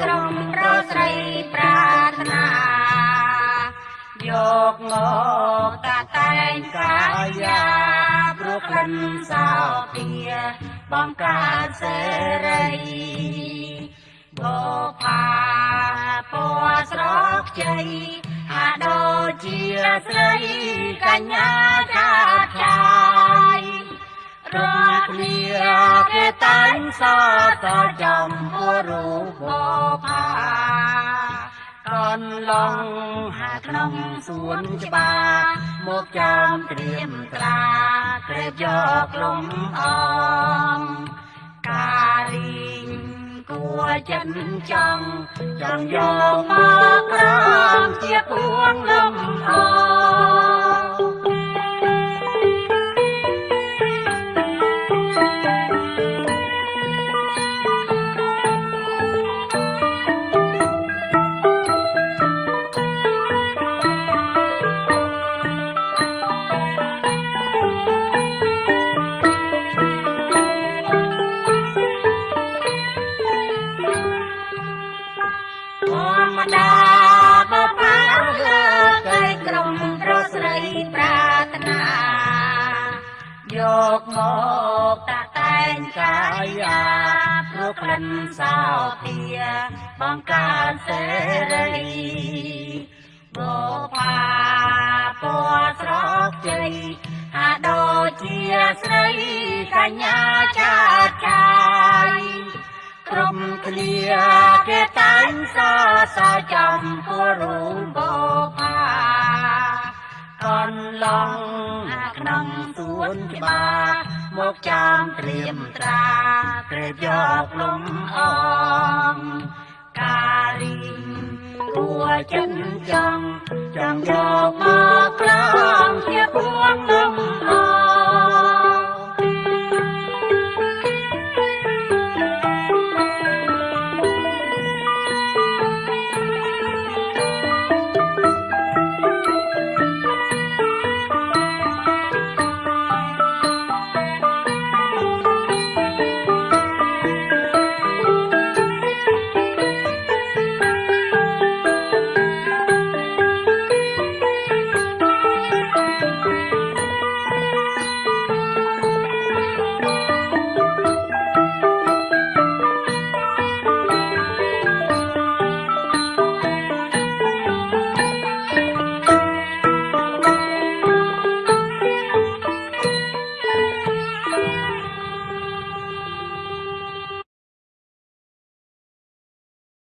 ក្រុមប្រស្រីប្រាថ្នាយកមកតាតែងកាយាព្រោះក្លិនសោភាបង្កើតសេរីបុផាពណ៌ស្រកជ័យហាក់ដូចជាស្រីកញ្ញាចាត់ចាយរាល់គ្នាគេតែងសរសើរចំពោះរូបបុផាកនឡងហាក្នុងសួនច្បារមកចាំត្រៀមត្រាក្រេបយកលំអងការីងគួចិត្តចង់យកមកក្រោមជាពួងលំអយកមកតាតែងកាយាព្រោះក្លិនសោភាបង្កើតសេរីបុផាពណ៌ស្រកជ័យហាក់ដូចជាស្រីកញ្ញាចាត់ចាយក្រុមគ្នាគេតែងសរសើរចំពោះរូបបុផាកនឡងក្នុងសួនច្បារមកចាំត្រៀមត្រាក្រេបយកលំអងការីងគួចិត្តចង់យកមកក្រោ